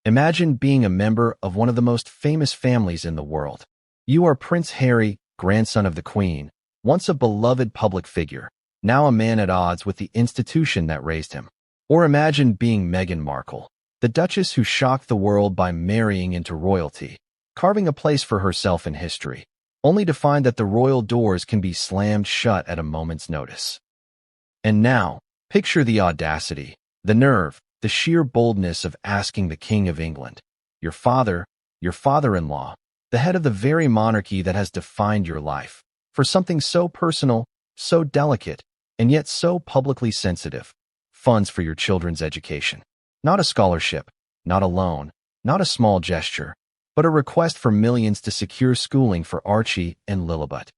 Imagine being a member of one of the most famous families in the world. You are Prince Harry, grandson of the Queen, once a beloved public figure, now a man at odds with the institution that raised him. Or imagine being Meghan Markle, the Duchess who shocked the world by marrying into royalty, carving a place for herself in history, only to find that the royal doors can be slammed shut at a moment's notice. And now, picture the audacity, the nerve, the sheer boldness of asking the King of England, your father-in-law, the head of the very monarchy that has defined your life, for something so personal, so delicate, and yet so publicly sensitive: funds for your children's education. Not a scholarship, not a loan, not a small gesture, but a request for millions to secure schooling for Archie and Lilibet.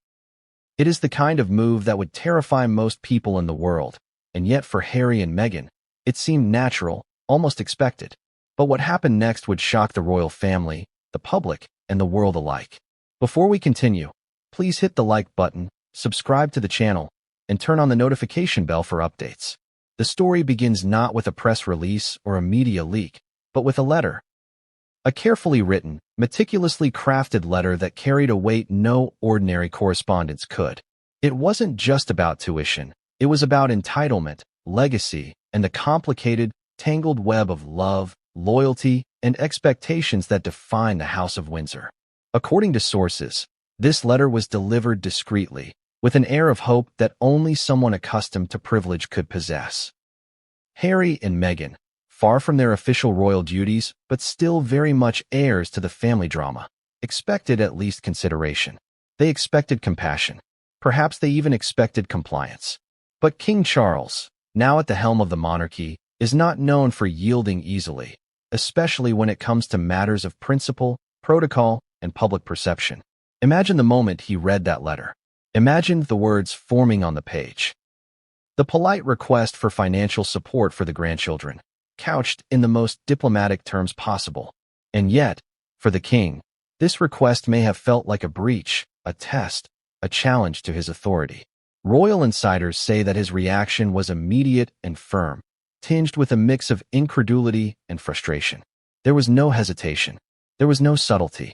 It is the kind of move that would terrify most people in the world, and yet for Harry and Meghan, it seemed natural, almost expected. But what happened next would shock the royal family, the public, and the world alike. Before we continue, please hit the like button, subscribe to the channel, and turn on the notification bell for updates. The story begins not with a press release or a media leak, but with a letter. A carefully written, meticulously crafted letter that carried a weight no ordinary correspondence could. It wasn't just about tuition. It was about entitlement, legacy, and the complicated, tangled web of love, loyalty, and expectations that define the House of Windsor. According to sources, this letter was delivered discreetly, with an air of hope that only someone accustomed to privilege could possess. Harry and Meghan, far from their official royal duties, but still very much heirs to the family drama, expected at least consideration. They expected compassion. Perhaps they even expected compliance. But King Charles, now at the helm of the monarchy, is not known for yielding easily, especially when it comes to matters of principle, protocol, and public perception. Imagine the moment he read that letter. Imagine the words forming on the page. The polite request for financial support for the grandchildren, couched in the most diplomatic terms possible. And yet, for the king, this request may have felt like a breach, a test, a challenge to his authority. Royal insiders say that his reaction was immediate and firm, tinged with a mix of incredulity and frustration. There was no hesitation. There was no subtlety.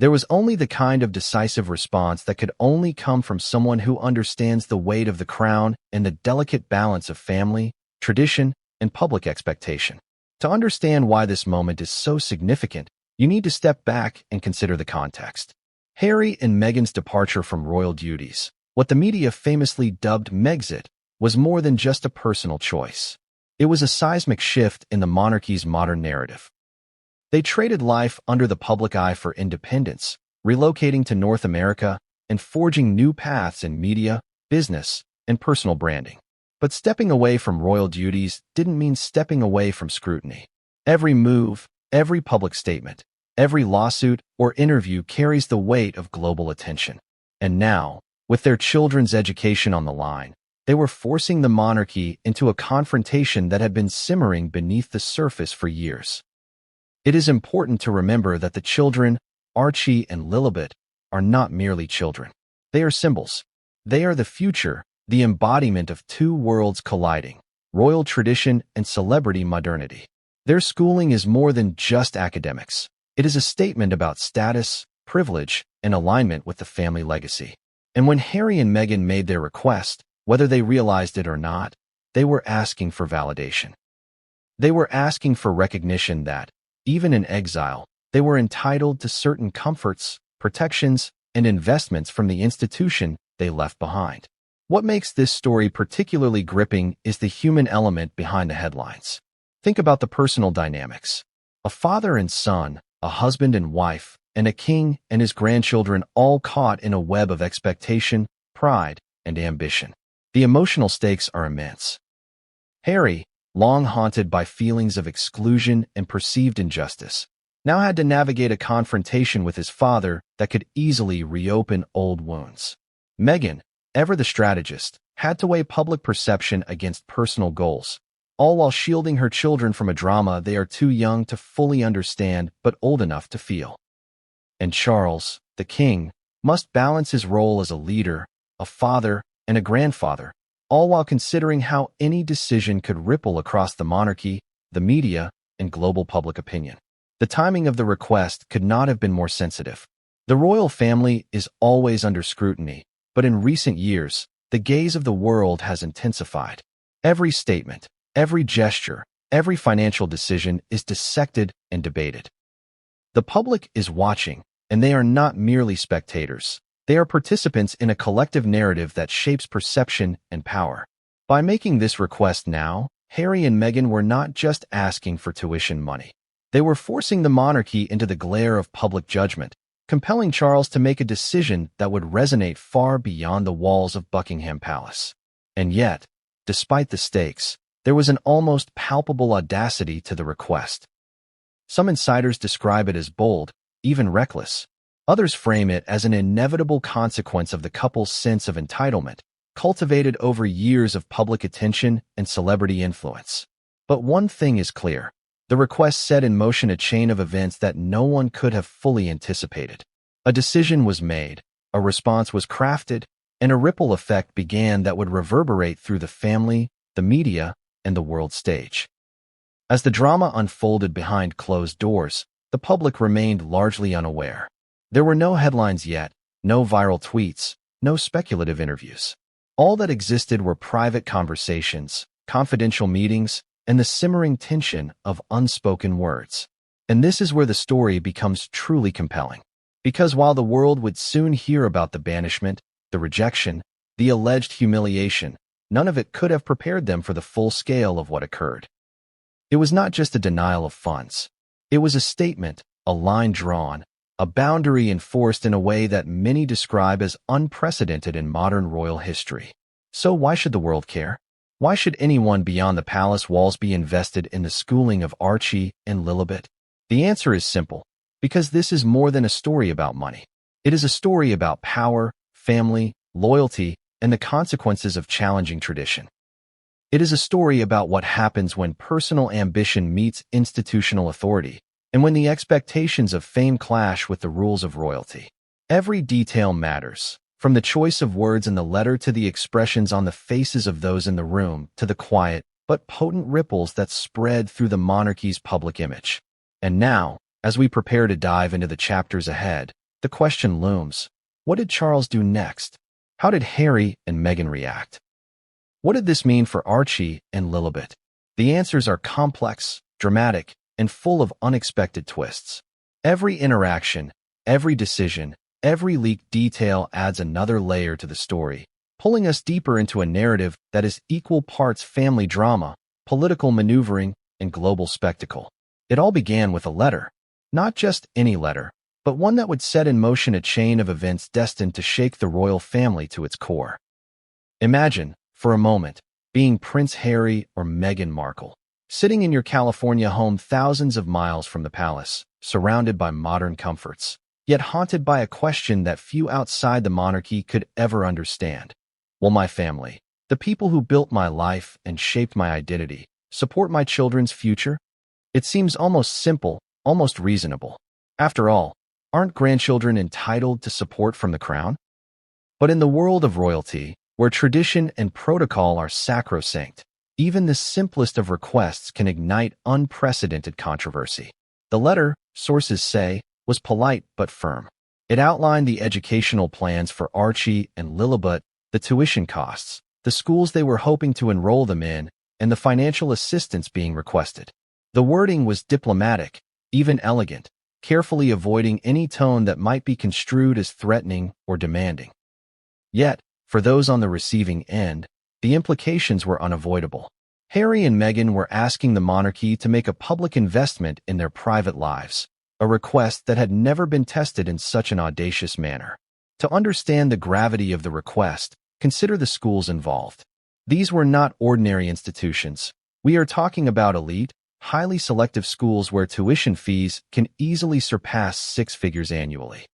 There was only the kind of decisive response that could only come from someone who understands the weight of the crown and the delicate balance of family, tradition, and public expectation. To understand why this moment is so significant, you need to step back and consider the context. Harry and Meghan's departure from royal duties, what the media famously dubbed Megxit, was more than just a personal choice. It was a seismic shift in the monarchy's modern narrative. They traded life under the public eye for independence, relocating to North America and forging new paths in media, business, and personal branding. But stepping away from royal duties didn't mean stepping away from scrutiny. Every move, every public statement, every lawsuit or interview carries the weight of global attention. And now, with their children's education on the line, they were forcing the monarchy into a confrontation that had been simmering beneath the surface for years. It is important to remember that the children, Archie and Lilibet, are not merely children. They are symbols. They are the future, the embodiment of two worlds colliding: royal tradition and celebrity modernity. Their schooling is more than just academics. It is a statement about status, privilege, and alignment with the family legacy. And when Harry and Meghan made their request, whether they realized it or not, they were asking for validation. They were asking for recognition that, even in exile, they were entitled to certain comforts, protections, and investments from the institution they left behind. What makes this story particularly gripping is the human element behind the headlines. Think about the personal dynamics. A father and son, a husband and wife, and a king and his grandchildren all caught in a web of expectation, pride, and ambition. The emotional stakes are immense. Harry, long haunted by feelings of exclusion and perceived injustice, now had to navigate a confrontation with his father that could easily reopen old wounds. Meghan, ever the strategist, had to weigh public perception against personal goals, all while shielding her children from a drama they are too young to fully understand but old enough to feel. And Charles, the king, must balance his role as a leader, a father, and a grandfather, all while considering how any decision could ripple across the monarchy, the media, and global public opinion. The timing of the request could not have been more sensitive. The royal family is always under scrutiny, but in recent years, the gaze of the world has intensified. Every statement, every gesture, every financial decision is dissected and debated. The public is watching, and they are not merely spectators. They are participants in a collective narrative that shapes perception and power. By making this request now, Harry and Meghan were not just asking for tuition money. They were forcing the monarchy into the glare of public judgment, compelling Charles to make a decision that would resonate far beyond the walls of Buckingham Palace. And yet, despite the stakes, there was an almost palpable audacity to the request. Some insiders describe it as bold, even reckless. Others frame it as an inevitable consequence of the couple's sense of entitlement, cultivated over years of public attention and celebrity influence. But one thing is clear. The request set in motion a chain of events that no one could have fully anticipated. A decision was made, a response was crafted, and a ripple effect began that would reverberate through the family, the media, and the world stage. As the drama unfolded behind closed doors, the public remained largely unaware. There were no headlines yet, no viral tweets, no speculative interviews. All that existed were private conversations, confidential meetings, and the simmering tension of unspoken words. And this is where the story becomes truly compelling. Because while the world would soon hear about the banishment, the rejection, the alleged humiliation, none of it could have prepared them for the full scale of what occurred. It was not just a denial of funds. It was a statement, a line drawn, a boundary enforced in a way that many describe as unprecedented in modern royal history. So why should the world care? Why should anyone beyond the palace walls be invested in the schooling of Archie and Lilibet? The answer is simple. Because this is more than a story about money. It is a story about power, family, loyalty, and the consequences of challenging tradition. It is a story about what happens when personal ambition meets institutional authority, and when the expectations of fame clash with the rules of royalty. Every detail matters, from the choice of words in the letter to the expressions on the faces of those in the room, to the quiet but potent ripples that spread through the monarchy's public image. And now, as we prepare to dive into the chapters ahead, the question looms: what did Charles do next? How did Harry and Meghan react? What did this mean for Archie and Lilibet? The answers are complex, dramatic, and full of unexpected twists. Every interaction, every decision, every leaked detail adds another layer to the story, pulling us deeper into a narrative that is equal parts family drama, political maneuvering, and global spectacle. It all began with a letter. Not just any letter, but one that would set in motion a chain of events destined to shake the royal family to its core. Imagine, for a moment, being Prince Harry or Meghan Markle, sitting in your California home thousands of miles from the palace, surrounded by modern comforts, yet haunted by a question that few outside the monarchy could ever understand. Will my family, the people who built my life and shaped my identity, support my children's future? It seems almost simple, almost reasonable. After all, aren't grandchildren entitled to support from the crown? But in the world of royalty, where tradition and protocol are sacrosanct, even the simplest of requests can ignite unprecedented controversy. The letter, sources say, was polite but firm. It outlined the educational plans for Archie and Lilibet, the tuition costs, the schools they were hoping to enroll them in, and the financial assistance being requested. The wording was diplomatic, even elegant, carefully avoiding any tone that might be construed as threatening or demanding. Yet, for those on the receiving end, the implications were unavoidable. Harry and Meghan were asking the monarchy to make a public investment in their private lives, a request that had never been tested in such an audacious manner. To understand the gravity of the request, consider the schools involved. These were not ordinary institutions. We are talking about elite, highly selective schools where tuition fees can easily surpass six figures annually.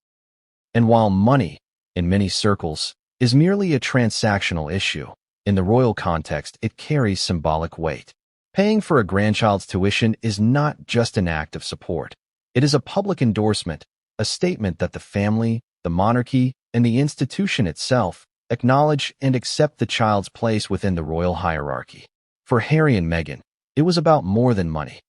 And while money, in many circles, is merely a transactional issue, in the royal context it carries symbolic weight. Paying for a grandchild's tuition is not just an act of support. It is a public endorsement, a statement that the family, the monarchy, and the institution itself acknowledge and accept the child's place within the royal hierarchy. For Harry and Meghan, it was about more than money.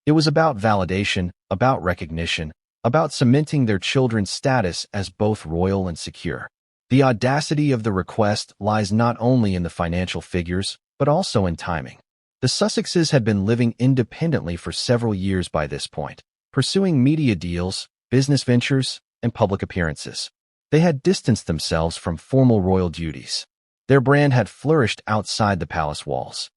It was about validation, about recognition, about cementing their children's status as both royal and secure. The audacity of the request lies not only in the financial figures, but also in timing. The Sussexes had been living independently for several years by this point, pursuing media deals, business ventures, and public appearances. They had distanced themselves from formal royal duties. Their brand had flourished outside the palace walls.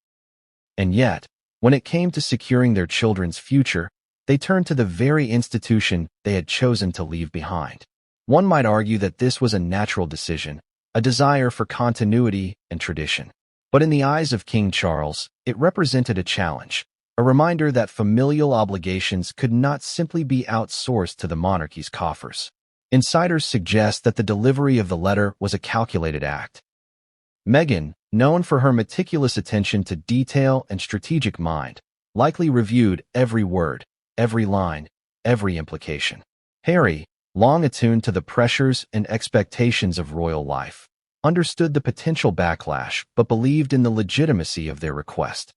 And yet, when it came to securing their children's future, they turned to the very institution they had chosen to leave behind. One might argue that this was a natural decision, a desire for continuity and tradition. But in the eyes of King Charles, it represented a challenge, a reminder that familial obligations could not simply be outsourced to the monarchy's coffers. Insiders suggest that the delivery of the letter was a calculated act. Meghan, known for her meticulous attention to detail and strategic mind, likely reviewed every word, every line, every implication. Harry, long attuned to the pressures and expectations of royal life, understood the potential backlash but believed in the legitimacy of their request.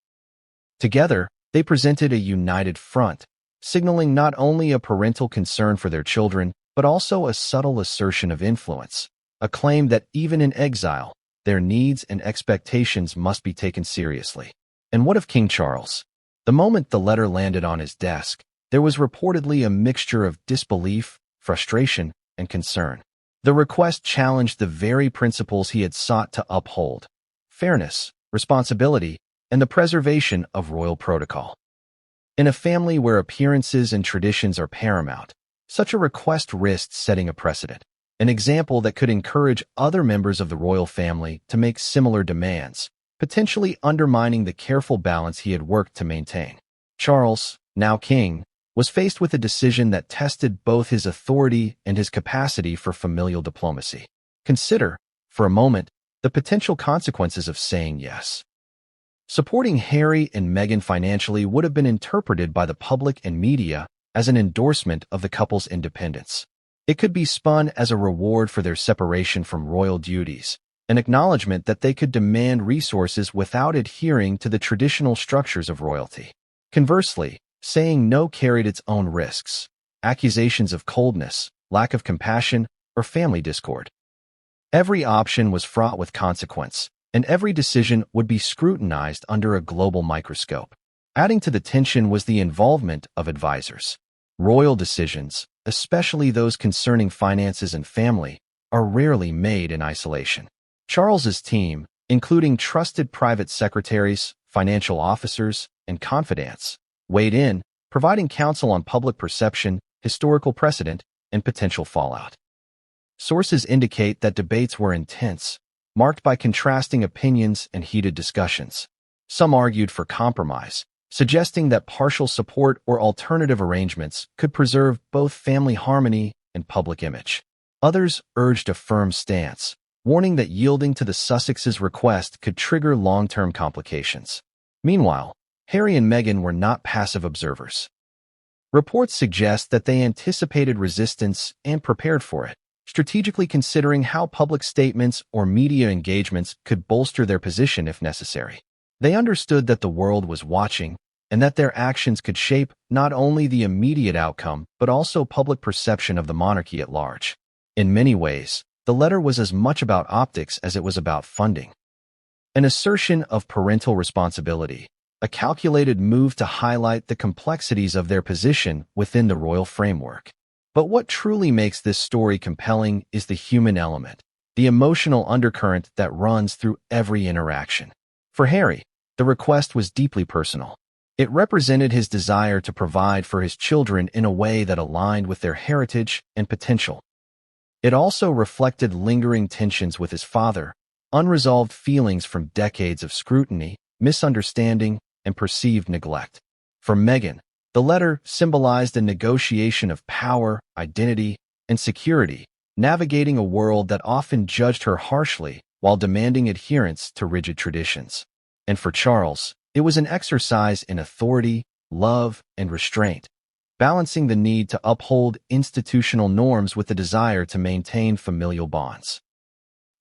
Together, they presented a united front, signaling not only a parental concern for their children, but also a subtle assertion of influence, a claim that even in exile, their needs and expectations must be taken seriously. And what of King Charles? The moment the letter landed on his desk, there was reportedly a mixture of disbelief, frustration, and concern. The request challenged the very principles he had sought to uphold: fairness, responsibility, and the preservation of royal protocol. In a family where appearances and traditions are paramount, such a request risked setting a precedent, an example that could encourage other members of the royal family to make similar demands, potentially undermining the careful balance he had worked to maintain. Charles, now king, was faced with a decision that tested both his authority and his capacity for familial diplomacy. Consider, for a moment, the potential consequences of saying yes. Supporting Harry and Meghan financially would have been interpreted by the public and media as an endorsement of the couple's independence. It could be spun as a reward for their separation from royal duties, an acknowledgement that they could demand resources without adhering to the traditional structures of royalty. Conversely, saying no carried its own risks: accusations of coldness, lack of compassion, or family discord. Every option was fraught with consequence, and every decision would be scrutinized under a global microscope. Adding to the tension was the involvement of advisors. Royal decisions, especially those concerning finances and family, are rarely made in isolation. Charles's team, including trusted private secretaries, financial officers, and confidants, weighed in, providing counsel on public perception, historical precedent, and potential fallout. Sources indicate that debates were intense, marked by contrasting opinions and heated discussions. Some argued for compromise, suggesting that partial support or alternative arrangements could preserve both family harmony and public image. Others urged a firm stance, warning that yielding to the Sussexes' request could trigger long-term complications. Meanwhile, Harry and Meghan were not passive observers. Reports suggest that they anticipated resistance and prepared for it, strategically considering how public statements or media engagements could bolster their position if necessary. They understood that the world was watching and that their actions could shape not only the immediate outcome but also public perception of the monarchy at large. In many ways, the letter was as much about optics as it was about funding. An assertion of parental responsibility, a calculated move to highlight the complexities of their position within the royal framework. But what truly makes this story compelling is the human element, the emotional undercurrent that runs through every interaction. For Harry, the request was deeply personal. It represented his desire to provide for his children in a way that aligned with their heritage and potential. It also reflected lingering tensions with his father, unresolved feelings from decades of scrutiny, misunderstanding, and perceived neglect. For Meghan, the letter symbolized a negotiation of power, identity, and security, navigating a world that often judged her harshly while demanding adherence to rigid traditions. And for Charles, it was an exercise in authority, love, and restraint, balancing the need to uphold institutional norms with the desire to maintain familial bonds.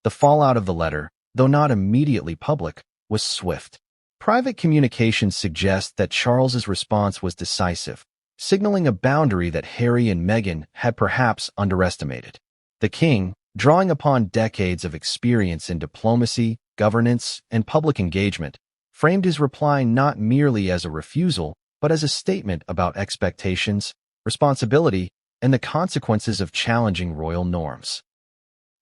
The fallout of the letter, though not immediately public, was swift. Private communications suggest that Charles's response was decisive, signaling a boundary that Harry and Meghan had perhaps underestimated. The king, drawing upon decades of experience in diplomacy, governance, and public engagement, framed his reply not merely as a refusal, but as a statement about expectations, responsibility, and the consequences of challenging royal norms.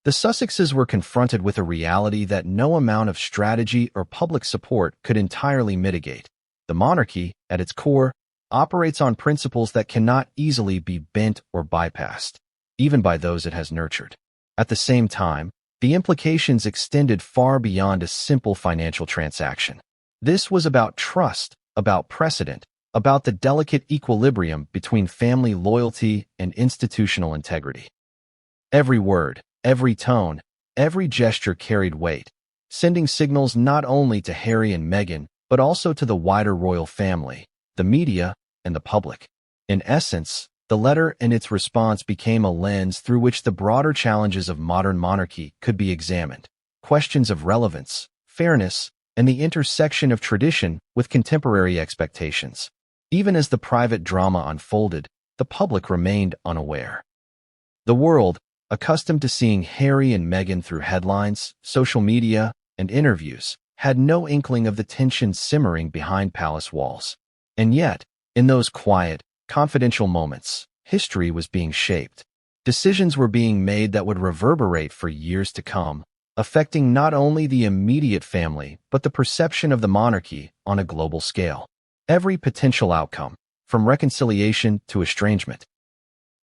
The Sussexes were confronted with a reality that no amount of strategy or public support could entirely mitigate. The monarchy, at its core, operates on principles that cannot easily be bent or bypassed, even by those it has nurtured. At the same time, the implications extended far beyond a simple financial transaction. This was about trust, about precedent, about the delicate equilibrium between family loyalty and institutional integrity. Every word, every tone, every gesture carried weight, sending signals not only to Harry and Meghan, but also to the wider royal family, the media, and the public. In essence, the letter and its response became a lens through which the broader challenges of modern monarchy could be examined. Questions of relevance, fairness, and the intersection of tradition with contemporary expectations. Even as the private drama unfolded, the public remained unaware. The world, accustomed to seeing Harry and Meghan through headlines, social media, and interviews, had no inkling of the tension simmering behind palace walls. And yet, in those quiet, confidential moments, history was being shaped. Decisions were being made that would reverberate for years to come, affecting not only the immediate family but the perception of the monarchy on a global scale. Every potential outcome, from reconciliation to estrangement,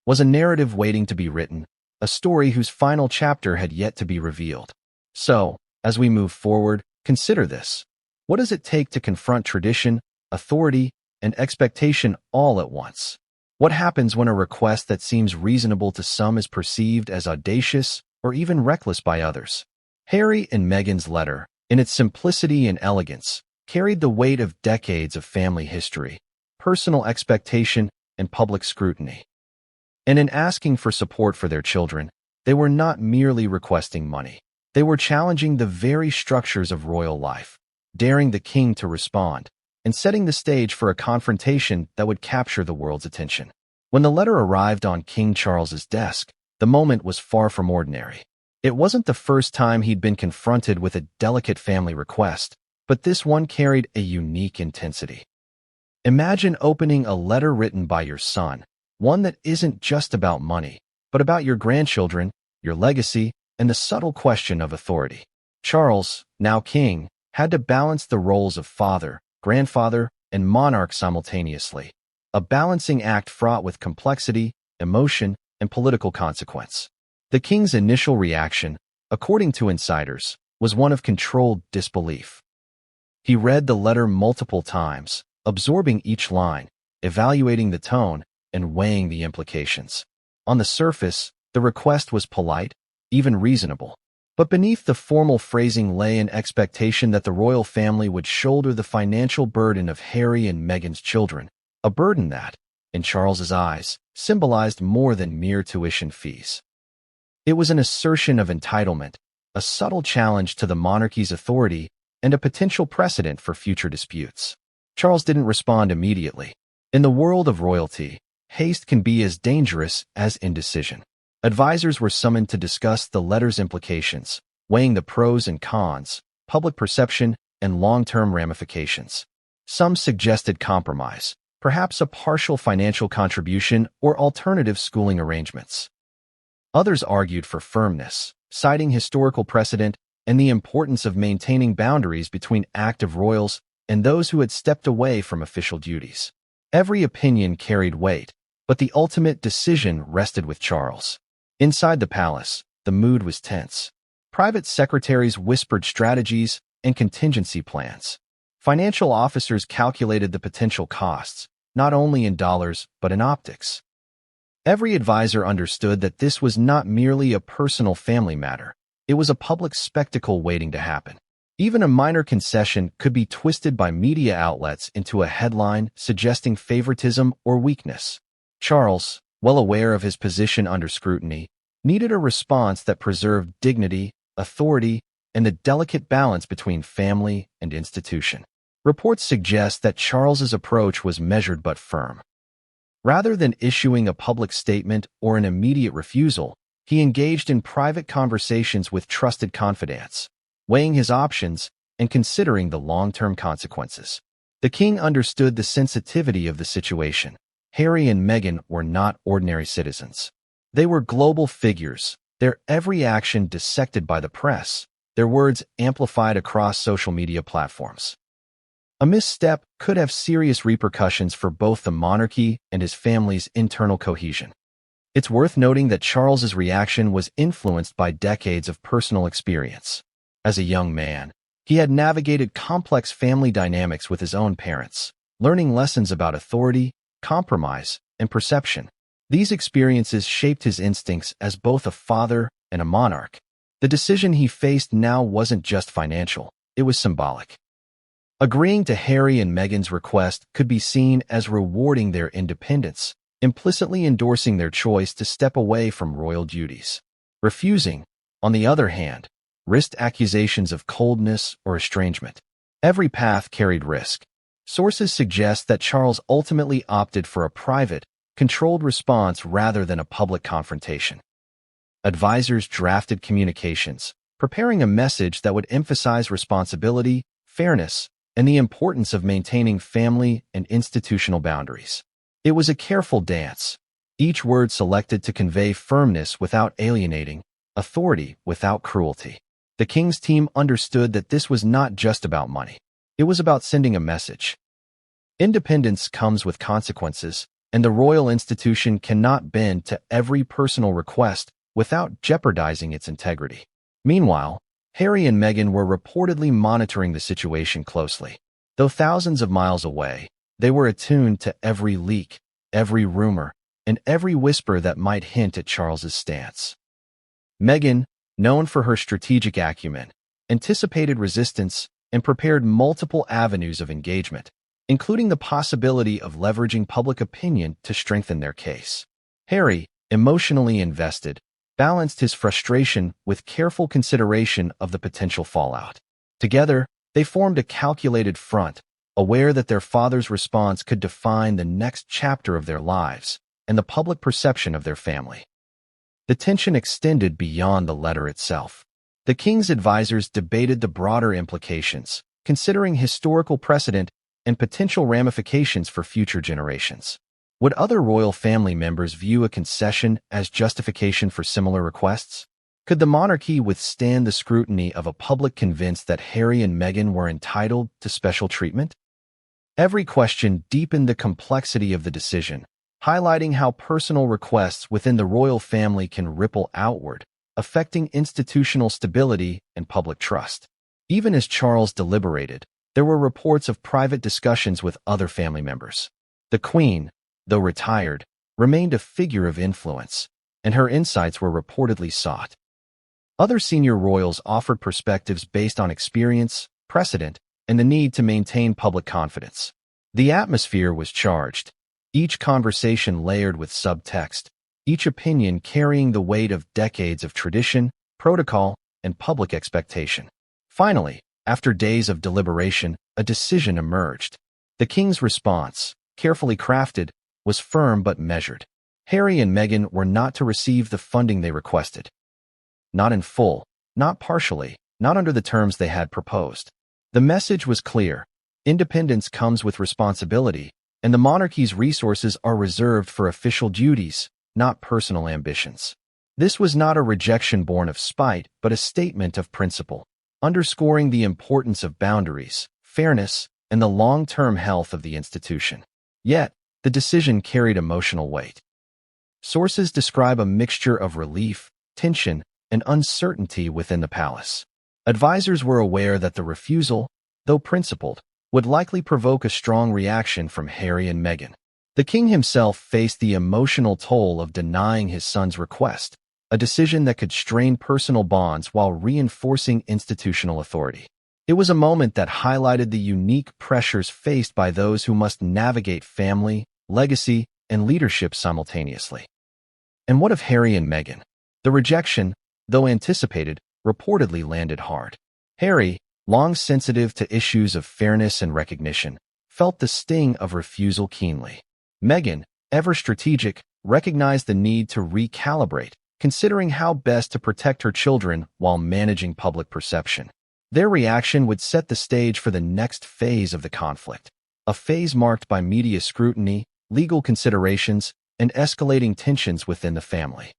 was a narrative waiting to be written, a story whose final chapter had yet to be revealed. So, as we move forward, consider this. What does it take to confront tradition, authority, and expectation all at once? What happens when a request that seems reasonable to some is perceived as audacious or even reckless by others? Harry and Meghan's letter, in its simplicity and elegance, carried the weight of decades of family history, personal expectation, and public scrutiny. And in asking for support for their children, they were not merely requesting money. They were challenging the very structures of royal life, daring the king to respond, and setting the stage for a confrontation that would capture the world's attention. When the letter arrived on King Charles's desk, the moment was far from ordinary. It wasn't the first time he'd been confronted with a delicate family request, but this one carried a unique intensity. Imagine opening a letter written by your son, one that isn't just about money, but about your grandchildren, your legacy, and the subtle question of authority. Charles, now king, had to balance the roles of father, grandfather, and monarch simultaneously, a balancing act fraught with complexity, emotion, and political consequence. The king's initial reaction, according to insiders, was one of controlled disbelief. He read the letter multiple times, absorbing each line, evaluating the tone, and weighing the implications. On the surface, the request was polite, even reasonable. But beneath the formal phrasing lay an expectation that the royal family would shoulder the financial burden of Harry and Meghan's children, a burden that, in Charles's eyes, symbolized more than mere tuition fees. It was an assertion of entitlement, a subtle challenge to the monarchy's authority, and a potential precedent for future disputes. Charles didn't respond immediately. In the world of royalty, haste can be as dangerous as indecision. Advisors were summoned to discuss the letter's implications, weighing the pros and cons, public perception, and long-term ramifications. Some suggested compromise, perhaps a partial financial contribution or alternative schooling arrangements. Others argued for firmness, citing historical precedent and the importance of maintaining boundaries between active royals and those who had stepped away from official duties. Every opinion carried weight, but the ultimate decision rested with Charles. Inside the palace, the mood was tense. Private secretaries whispered strategies and contingency plans. Financial officers calculated the potential costs, not only in dollars but in optics. Every advisor understood that this was not merely a personal family matter. It was a public spectacle waiting to happen. Even a minor concession could be twisted by media outlets into a headline suggesting favoritism or weakness. Charles, well aware of his position under scrutiny, needed a response that preserved dignity, authority, and the delicate balance between family and institution. Reports suggest that Charles's approach was measured but firm. Rather than issuing a public statement or an immediate refusal, he engaged in private conversations with trusted confidants, weighing his options and considering the long-term consequences. The king understood the sensitivity of the situation. Harry and Meghan were not ordinary citizens. They were global figures, their every action dissected by the press, their words amplified across social media platforms. A misstep could have serious repercussions for both the monarchy and his family's internal cohesion. It's worth noting that Charles's reaction was influenced by decades of personal experience. As a young man, he had navigated complex family dynamics with his own parents, learning lessons about authority, compromise, and perception. These experiences shaped his instincts as both a father and a monarch. The decision he faced now wasn't just financial, it was symbolic. Agreeing to Harry and Meghan's request could be seen as rewarding their independence, implicitly endorsing their choice to step away from royal duties. Refusing, on the other hand, risked accusations of coldness or estrangement. Every path carried risk. Sources suggest that Charles ultimately opted for a private, controlled response rather than a public confrontation. Advisors drafted communications, preparing a message that would emphasize responsibility, fairness, and the importance of maintaining family and institutional boundaries. It was a careful dance, each word selected to convey firmness without alienating, authority without cruelty. The king's team understood that this was not just about money. It was about sending a message. Independence comes with consequences, and the royal institution cannot bend to every personal request without jeopardizing its integrity. Meanwhile, Harry and Meghan were reportedly monitoring the situation closely. Though thousands of miles away, they were attuned to every leak, every rumor, and every whisper that might hint at Charles's stance. Meghan, known for her strategic acumen, anticipated resistance and prepared multiple avenues of engagement, including the possibility of leveraging public opinion to strengthen their case. Harry, emotionally invested, balanced his frustration with careful consideration of the potential fallout. Together, they formed a calculated front, aware that their father's response could define the next chapter of their lives and the public perception of their family. The tension extended beyond the letter itself. The king's advisors debated the broader implications, considering historical precedent and potential ramifications for future generations. Would other royal family members view a concession as justification for similar requests? Could the monarchy withstand the scrutiny of a public convinced that Harry and Meghan were entitled to special treatment? Every question deepened the complexity of the decision, highlighting how personal requests within the royal family can ripple outward, affecting institutional stability and public trust. Even as Charles deliberated, there were reports of private discussions with other family members. The Queen, though retired, remained a figure of influence, and her insights were reportedly sought. Other senior royals offered perspectives based on experience, precedent, and the need to maintain public confidence. The atmosphere was charged, each conversation layered with subtext, each opinion carrying the weight of decades of tradition, protocol, and public expectation. Finally, after days of deliberation, a decision emerged. The king's response, carefully crafted, was firm but measured. Harry and Meghan were not to receive the funding they requested. Not in full, not partially, not under the terms they had proposed. The message was clear. Independence comes with responsibility, and the monarchy's resources are reserved for official duties, not personal ambitions. This was not a rejection born of spite, but a statement of principle, underscoring the importance of boundaries, fairness, and the long-term health of the institution. Yet, the decision carried emotional weight. Sources describe a mixture of relief, tension, and uncertainty within the palace. Advisors were aware that the refusal, though principled, would likely provoke a strong reaction from Harry and Meghan. The king himself faced the emotional toll of denying his son's request, a decision that could strain personal bonds while reinforcing institutional authority. It was a moment that highlighted the unique pressures faced by those who must navigate family, legacy, and leadership simultaneously. And what of Harry and Meghan? The rejection, though anticipated, reportedly landed hard. Harry, long sensitive to issues of fairness and recognition, felt the sting of refusal keenly. Meghan, ever strategic, recognized the need to recalibrate, considering how best to protect her children while managing public perception. Their reaction would set the stage for the next phase of the conflict, a phase marked by media scrutiny, legal considerations, and escalating tensions within the family.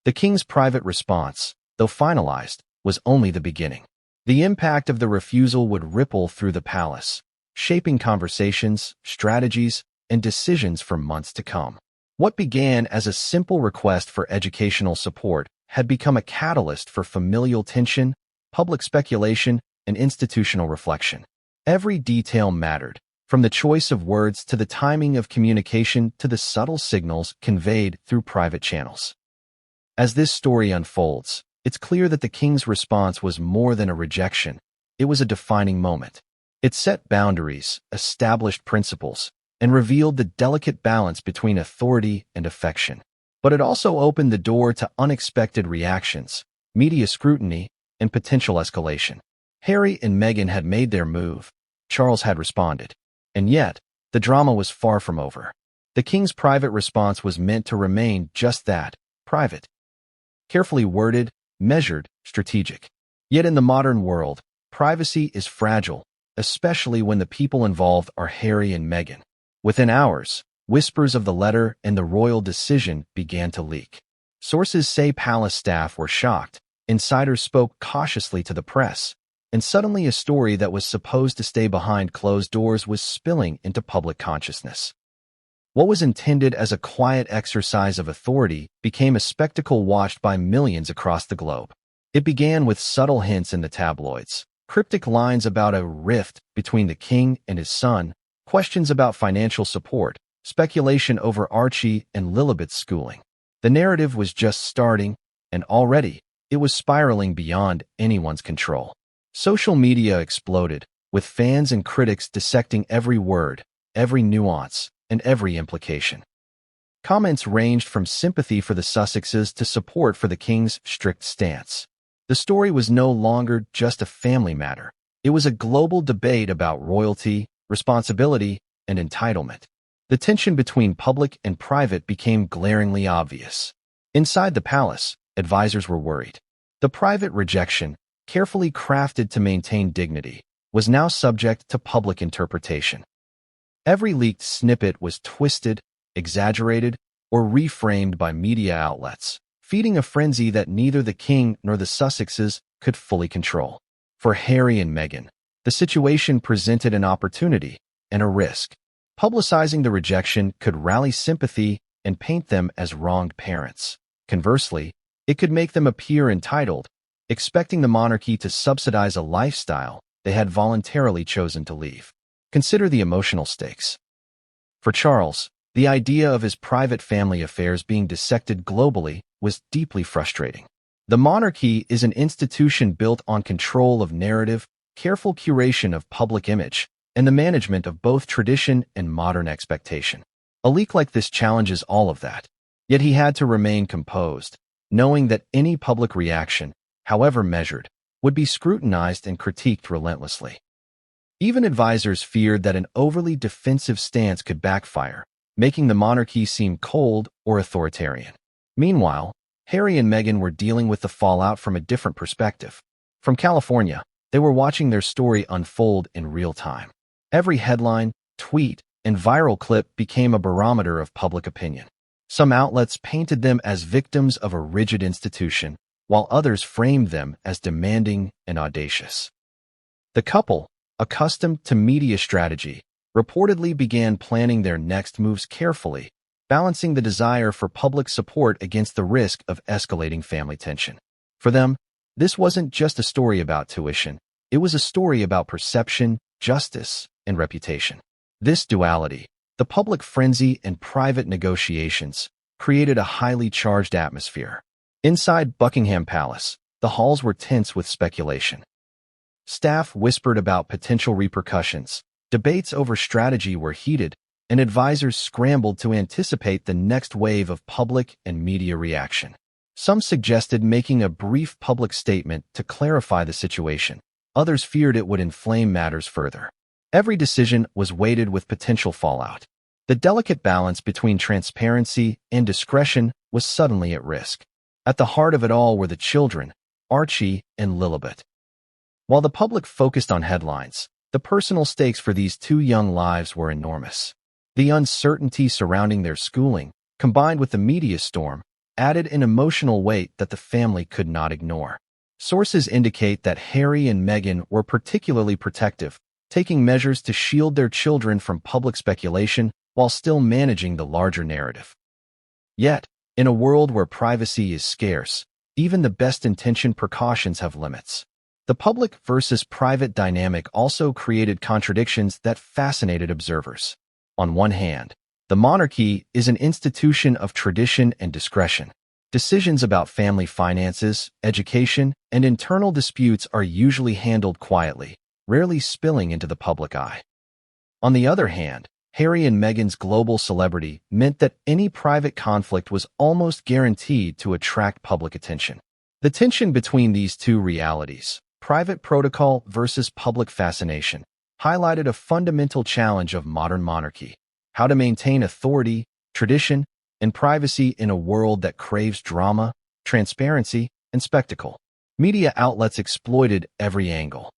The king's private response, though finalized, was only the beginning. The impact of the refusal would ripple through the palace, shaping conversations, strategies, and decisions for months to come. What began as a simple request for educational support had become a catalyst for familial tension, public speculation, and institutional reflection. Every detail mattered, from the choice of words to the timing of communication to the subtle signals conveyed through private channels. As this story unfolds, it's clear that the king's response was more than a rejection. It was a defining moment. It set boundaries, established principles, and revealed the delicate balance between authority and affection. But it also opened the door to unexpected reactions, media scrutiny, and potential escalation. Harry and Meghan had made their move. Charles had responded. And yet, the drama was far from over. The king's private response was meant to remain just that, private. Carefully worded, measured, strategic. Yet in the modern world, privacy is fragile, especially when the people involved are Harry and Meghan. Within hours, whispers of the letter and the royal decision began to leak. Sources say palace staff were shocked, insiders spoke cautiously to the press, and suddenly a story that was supposed to stay behind closed doors was spilling into public consciousness. What was intended as a quiet exercise of authority became a spectacle watched by millions across the globe. It began with subtle hints in the tabloids, cryptic lines about a rift between the king and his son, questions about financial support, speculation over Archie and Lilibet's schooling. The narrative was just starting, and already, it was spiraling beyond anyone's control. Social media exploded, with fans and critics dissecting every word, every nuance, and every implication. Comments ranged from sympathy for the Sussexes to support for the king's strict stance. The story was no longer just a family matter. It was a global debate about royalty, responsibility, and entitlement. The tension between public and private became glaringly obvious. Inside the palace, advisors were worried. The private rejection, carefully crafted to maintain dignity, was now subject to public interpretation. Every leaked snippet was twisted, exaggerated, or reframed by media outlets, feeding a frenzy that neither the king nor the Sussexes could fully control. For Harry and Meghan, the situation presented an opportunity and a risk. Publicizing the rejection could rally sympathy and paint them as wronged parents. Conversely, it could make them appear entitled, expecting the monarchy to subsidize a lifestyle they had voluntarily chosen to leave. Consider the emotional stakes. For Charles, the idea of his private family affairs being dissected globally was deeply frustrating. The monarchy is an institution built on control of narrative, careful curation of public image, and the management of both tradition and modern expectation. A leak like this challenges all of that. Yet he had to remain composed, knowing that any public reaction, however measured, would be scrutinized and critiqued relentlessly. Even advisors feared that an overly defensive stance could backfire, making the monarchy seem cold or authoritarian. Meanwhile, Harry and Meghan were dealing with the fallout from a different perspective. From California, they were watching their story unfold in real time. Every headline, tweet, and viral clip became a barometer of public opinion. Some outlets painted them as victims of a rigid institution, while others framed them as demanding and audacious. The couple, accustomed to media strategy, reportedly began planning their next moves carefully, balancing the desire for public support against the risk of escalating family tension. For them, this wasn't just a story about tuition. It was a story about perception, justice, and reputation. This duality, the public frenzy and private negotiations, created a highly charged atmosphere. Inside Buckingham Palace, the halls were tense with speculation. Staff whispered about potential repercussions, debates over strategy were heated, and advisors scrambled to anticipate the next wave of public and media reaction. Some suggested making a brief public statement to clarify the situation. others feared it would inflame matters further. Every decision was weighted with potential fallout. The delicate balance between transparency and discretion was suddenly at risk. At the heart of it all were the children, Archie and Lilibet. While the public focused on headlines, the personal stakes for these two young lives were enormous. The uncertainty surrounding their schooling, combined with the media storm, added an emotional weight that the family could not ignore. Sources indicate that Harry and Meghan were particularly protective, taking measures to shield their children from public speculation while still managing the larger narrative. Yet, in a world where privacy is scarce, even the best-intentioned precautions have limits. The public versus private dynamic also created contradictions that fascinated observers. On one hand, the monarchy is an institution of tradition and discretion. Decisions about family finances, education, and internal disputes are usually handled quietly, rarely spilling into the public eye. On the other hand, Harry and Meghan's global celebrity meant that any private conflict was almost guaranteed to attract public attention. The tension between these two realities, private protocol versus public fascination, highlighted a fundamental challenge of modern monarchy: how to maintain authority, tradition, and privacy in a world that craves drama, transparency, and spectacle. Media outlets exploited every angle.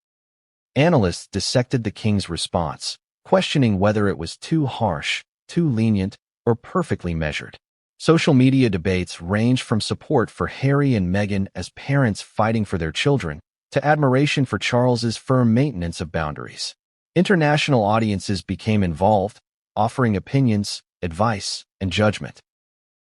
Analysts dissected the king's response, questioning whether it was too harsh, too lenient, or perfectly measured. Social media debates ranged from support for Harry and Meghan as parents fighting for their children to admiration for Charles's firm maintenance of boundaries. International audiences became involved, offering opinions, advice, and judgment.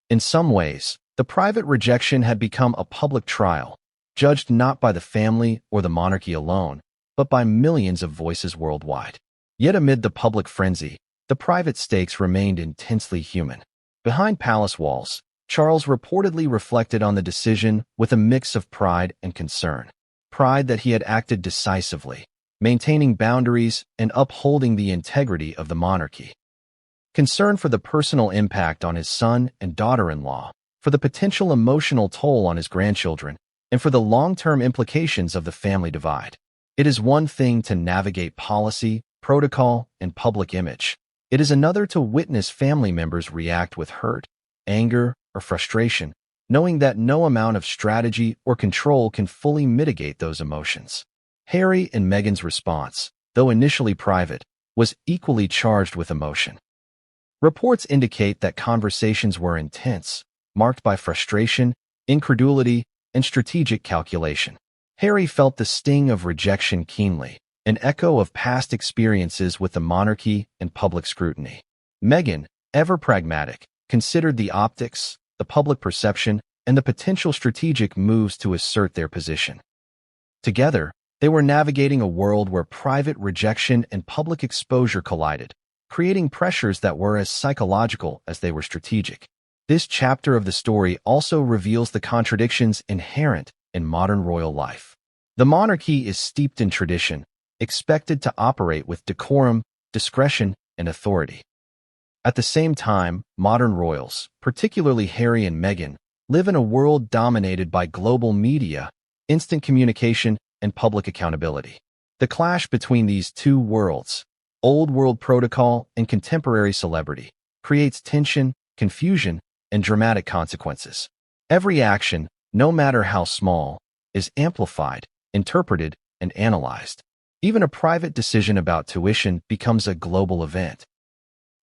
In some ways, the private rejection had become a public trial, judged not by the family or the monarchy alone, but by millions of voices worldwide. Yet amid the public frenzy, the private stakes remained intensely human. Behind palace walls, Charles reportedly reflected on the decision with a mix of pride and concern. Pride that he had acted decisively, maintaining boundaries and upholding the integrity of the monarchy. Concern for the personal impact on his son and daughter-in-law, for the potential emotional toll on his grandchildren, and for the long-term implications of the family divide. It is one thing to navigate policy, protocol, and public image. It is another to witness family members react with hurt, anger, or frustration, knowing that no amount of strategy or control can fully mitigate those emotions. Harry and Meghan's response, though initially private, was equally charged with emotion. Reports indicate that conversations were intense, marked by frustration, incredulity, and strategic calculation. Harry felt the sting of rejection keenly, an echo of past experiences with the monarchy and public scrutiny. Meghan, ever pragmatic, considered the optics, the public perception, and the potential strategic moves to assert their position. Together, they were navigating a world where private rejection and public exposure collided, creating pressures that were as psychological as they were strategic. This chapter of the story also reveals the contradictions inherent in modern royal life. The monarchy is steeped in tradition, expected to operate with decorum, discretion, and authority. At the same time, modern royals, particularly Harry and Meghan, live in a world dominated by global media, instant communication, and public accountability. The clash between these two worlds, old world protocol and contemporary celebrity, creates tension, confusion, and dramatic consequences. Every action, no matter how small, is amplified, interpreted, and analyzed. Even a private decision about tuition becomes a global event.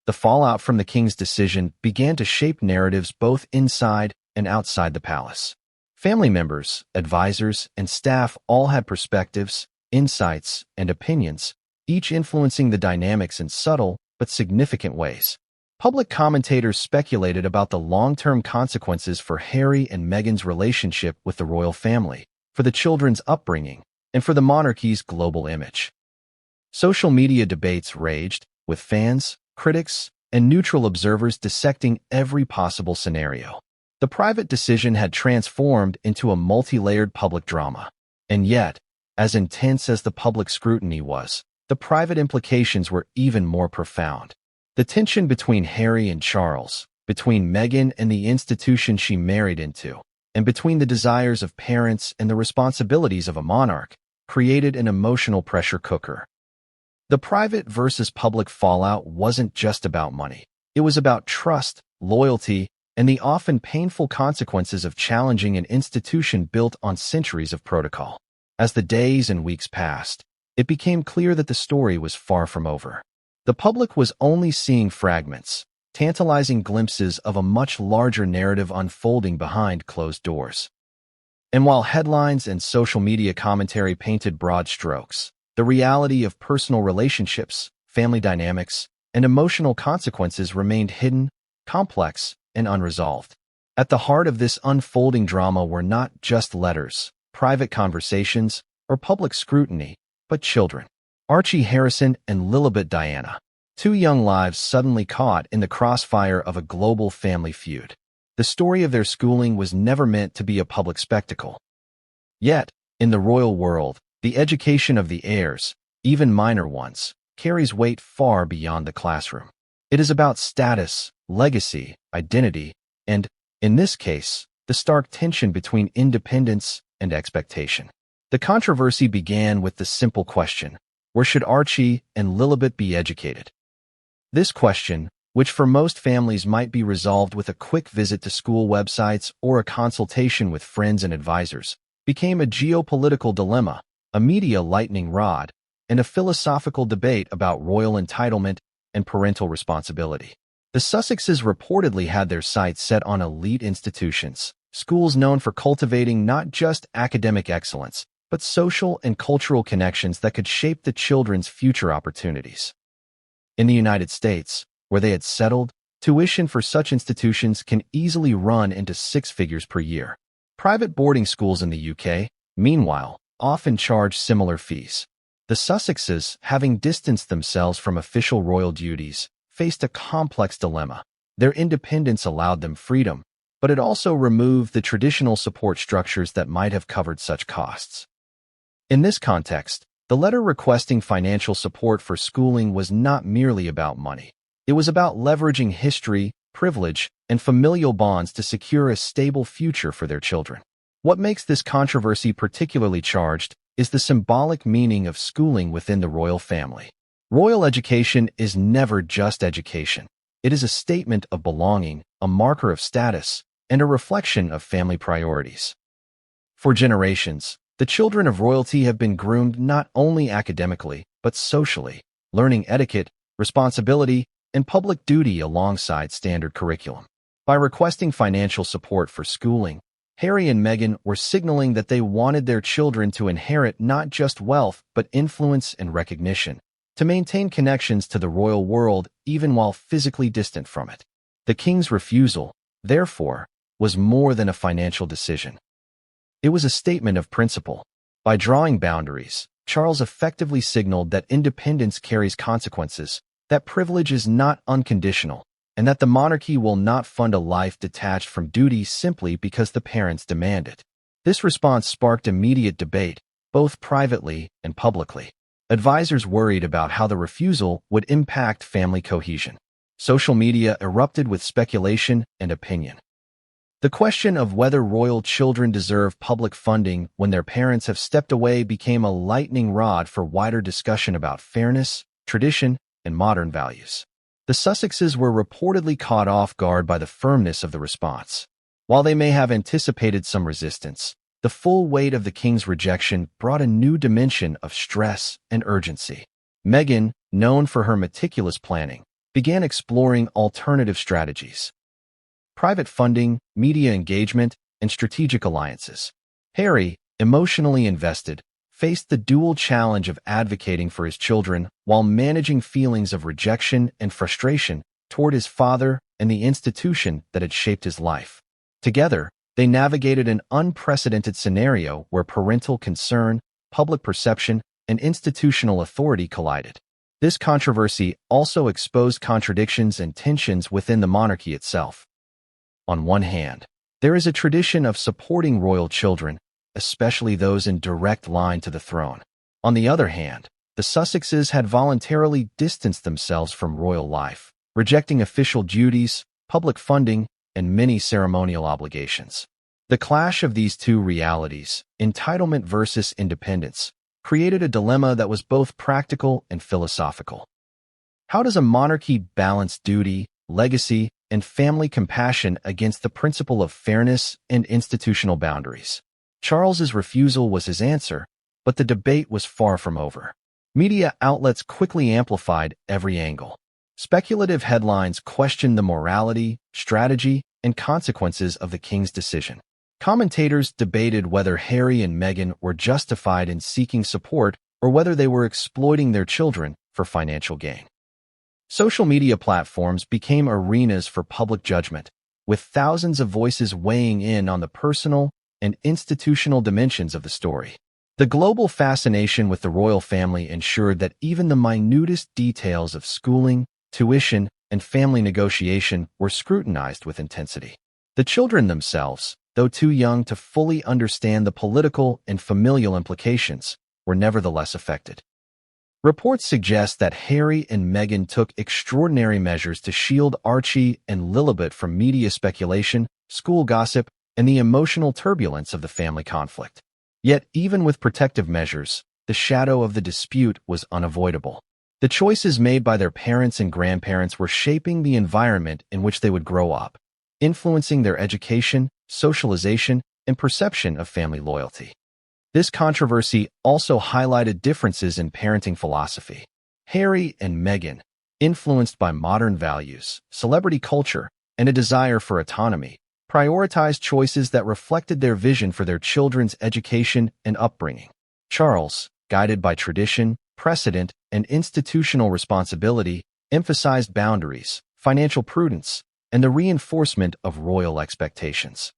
The fallout from the king's decision began to shape narratives both inside and outside the palace. Family members, advisors, and staff all had perspectives, insights, and opinions, each influencing the dynamics in subtle but significant ways. Public commentators speculated about the long-term consequences for Harry and Meghan's relationship with the royal family, for the children's upbringing, and for the monarchy's global image. Social media debates raged, with fans, critics, and neutral observers dissecting every possible scenario. The private decision had transformed into a multi-layered public drama. And yet, as intense as the public scrutiny was, the private implications were even more profound. The tension between Harry and Charles, between Meghan and the institution she married into, and between the desires of parents and the responsibilities of a monarch, created an emotional pressure cooker. The private versus public fallout wasn't just about money. It was about trust, loyalty, and the often painful consequences of challenging an institution built on centuries of protocol. As the days and weeks passed, it became clear that the story was far from over. The public was only seeing fragments, tantalizing glimpses of a much larger narrative unfolding behind closed doors. And while headlines and social media commentary painted broad strokes, the reality of personal relationships, family dynamics, and emotional consequences remained hidden, complex, and unresolved. At the heart of this unfolding drama were not just letters, private conversations, or public scrutiny, but children. Archie Harrison and Lilibet Diana, two young lives suddenly caught in the crossfire of a global family feud. The story of their schooling was never meant to be a public spectacle. Yet, in the royal world, the education of the heirs, even minor ones, carries weight far beyond the classroom. It is about status, legacy, identity, and, in this case, the stark tension between independence and expectation. The controversy began with the simple question, where should Archie and Lilibet be educated? This question, which for most families might be resolved with a quick visit to school websites or a consultation with friends and advisors, became a geopolitical dilemma, a media lightning rod, and a philosophical debate about royal entitlement and parental responsibility. The Sussexes reportedly had their sights set on elite institutions, schools known for cultivating not just academic excellence, but social and cultural connections that could shape the children's future opportunities. In the United States, where they had settled, tuition for such institutions can easily run into six figures per year. Private boarding schools in the UK, meanwhile, often charge similar fees. The Sussexes, having distanced themselves from official royal duties, faced a complex dilemma. Their independence allowed them freedom, but it also removed the traditional support structures that might have covered such costs. In this context, the letter requesting financial support for schooling was not merely about money. It was about leveraging history, privilege, and familial bonds to secure a stable future for their children. What makes this controversy particularly charged is the symbolic meaning of schooling within the royal family. Royal education is never just education. It is a statement of belonging, a marker of status, and a reflection of family priorities. For generations, the children of royalty have been groomed not only academically, but socially, learning etiquette, responsibility, and public duty alongside standard curriculum. By requesting financial support for schooling, Harry and Meghan were signaling that they wanted their children to inherit not just wealth but influence and recognition, to maintain connections to the royal world even while physically distant from it. The king's refusal, therefore, was more than a financial decision. It was a statement of principle. By drawing boundaries, Charles effectively signaled that independence carries consequences, that privilege is not unconditional, and that the monarchy will not fund a life detached from duty simply because the parents demand it. This response sparked immediate debate, both privately and publicly. Advisors worried about how the refusal would impact family cohesion. Social media erupted with speculation and opinion. The question of whether royal children deserve public funding when their parents have stepped away became a lightning rod for wider discussion about fairness, tradition, and modern values. The Sussexes were reportedly caught off guard by the firmness of the response. While they may have anticipated some resistance, the full weight of the king's rejection brought a new dimension of stress and urgency. Meghan, known for her meticulous planning, began exploring alternative strategies. Private funding, media engagement, and strategic alliances. Harry, emotionally invested, faced the dual challenge of advocating for his children while managing feelings of rejection and frustration toward his father and the institution that had shaped his life. Together, they navigated an unprecedented scenario where parental concern, public perception, and institutional authority collided. This controversy also exposed contradictions and tensions within the monarchy itself. On one hand, there is a tradition of supporting royal children, especially those in direct line to the throne. On the other hand, the Sussexes had voluntarily distanced themselves from royal life, rejecting official duties, public funding, and many ceremonial obligations. The clash of these two realities, entitlement versus independence, created a dilemma that was both practical and philosophical. How does a monarchy balance duty, legacy, and family compassion against the principle of fairness and institutional boundaries? Charles's refusal was his answer, but the debate was far from over. Media outlets quickly amplified every angle. Speculative headlines questioned the morality, strategy, and consequences of the king's decision. Commentators debated whether Harry and Meghan were justified in seeking support or whether they were exploiting their children for financial gain. Social media platforms became arenas for public judgment, with thousands of voices weighing in on the personal and institutional dimensions of the story. The global fascination with the royal family ensured that even the minutest details of schooling, tuition, and family negotiation were scrutinized with intensity. The children themselves, though too young to fully understand the political and familial implications, were nevertheless affected. Reports suggest that Harry and Meghan took extraordinary measures to shield Archie and Lilibet from media speculation, school gossip, and the emotional turbulence of the family conflict. Yet, even with protective measures, the shadow of the dispute was unavoidable. The choices made by their parents and grandparents were shaping the environment in which they would grow up, influencing their education, socialization, and perception of family loyalty. This controversy also highlighted differences in parenting philosophy. Harry and Meghan, influenced by modern values, celebrity culture, and a desire for autonomy, prioritized choices that reflected their vision for their children's education and upbringing. Charles, guided by tradition, precedent, and institutional responsibility, emphasized boundaries, financial prudence, and the reinforcement of royal expectations.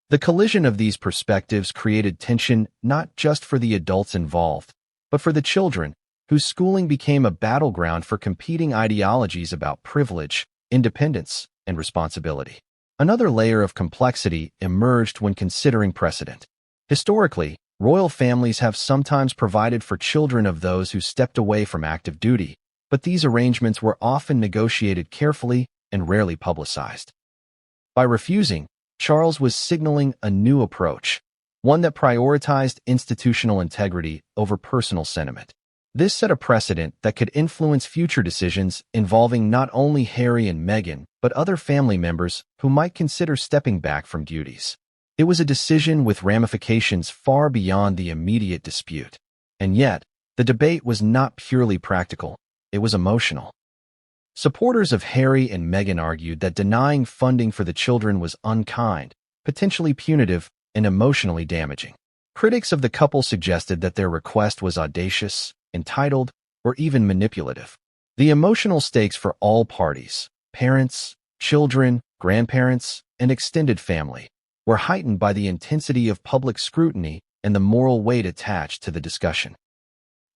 The collision of these perspectives created tension not just for the adults involved, but for the children, whose schooling became a battleground for competing ideologies about privilege, independence, and responsibility. Another layer of complexity emerged when considering precedent. Historically, royal families have sometimes provided for children of those who stepped away from active duty, but these arrangements were often negotiated carefully and rarely publicized. By refusing, Charles was signaling a new approach, one that prioritized institutional integrity over personal sentiment. This set a precedent that could influence future decisions involving not only Harry and Meghan, but other family members who might consider stepping back from duties. It was a decision with ramifications far beyond the immediate dispute. And yet, the debate was not purely practical, it was emotional. Supporters of Harry and Meghan argued that denying funding for the children was unkind, potentially punitive, and emotionally damaging. Critics of the couple suggested that their request was audacious, entitled, or even manipulative. The emotional stakes for all parties, parents, children, grandparents, and extended family, were heightened by the intensity of public scrutiny and the moral weight attached to the discussion.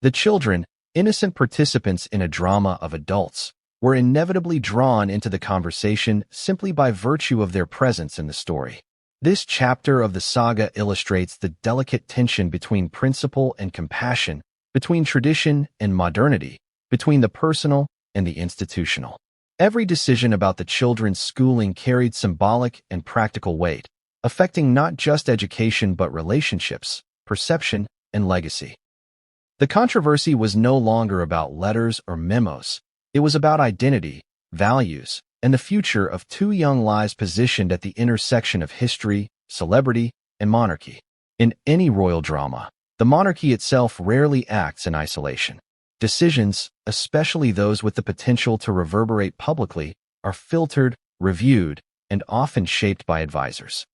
The children, innocent participants in a drama of adults, were inevitably drawn into the conversation simply by virtue of their presence in the story. This chapter of the saga illustrates the delicate tension between principle and compassion, between tradition and modernity, between the personal and the institutional. Every decision about the children's schooling carried symbolic and practical weight, affecting not just education but relationships, perception, and legacy. The controversy was no longer about letters or memos. It was about identity, values, and the future of two young lives positioned at the intersection of history, celebrity, and monarchy. In any royal drama, the monarchy itself rarely acts in isolation. Decisions, especially those with the potential to reverberate publicly, are filtered, reviewed, and often shaped by advisors.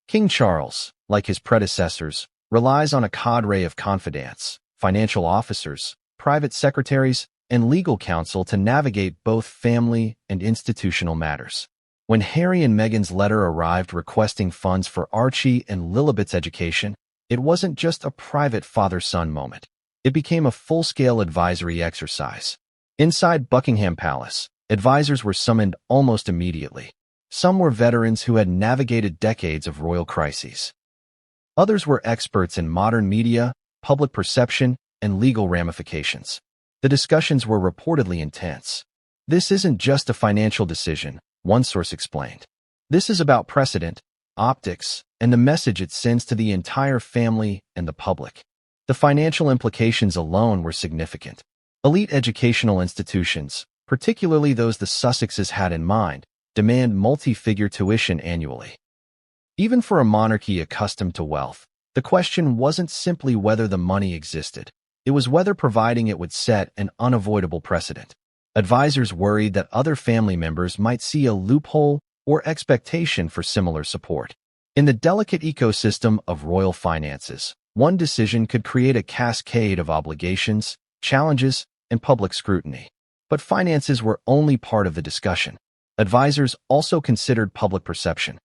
King Charles, like his predecessors, relies on a cadre of confidants, financial officers, private secretaries, and legal counsel to navigate both family and institutional matters. When Harry and Meghan's letter arrived requesting funds for Archie and Lilibet's education, it wasn't just a private father-son moment. It became a full-scale advisory exercise. Inside Buckingham Palace, advisors were summoned almost immediately. Some were veterans who had navigated decades of royal crises. Others were experts in modern media, public perception, and legal ramifications. The discussions were reportedly intense. This isn't just a financial decision, one source explained. This is about precedent, optics, and the message it sends to the entire family and the public. The financial implications alone were significant. Elite educational institutions, particularly those the Sussexes had in mind, demand multi-figure tuition annually. Even for a monarchy accustomed to wealth, the question wasn't simply whether the money existed. It was whether providing it would set an unavoidable precedent. Advisors worried that other family members might see a loophole or expectation for similar support. In the delicate ecosystem of royal finances, one decision could create a cascade of obligations, challenges, and public scrutiny. But finances were only part of the discussion. Advisors also considered public perception.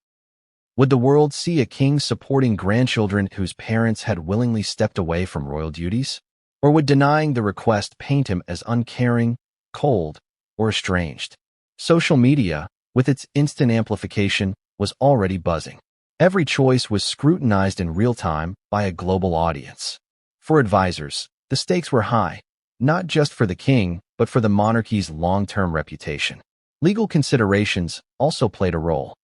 Would the world see a king supporting grandchildren whose parents had willingly stepped away from royal duties? Or would denying the request paint him as uncaring, cold, or estranged? Social media, with its instant amplification, was already buzzing. Every choice was scrutinized in real time by a global audience. For advisors, the stakes were high, not just for the king, but for the monarchy's long-term reputation. Legal considerations also played a role.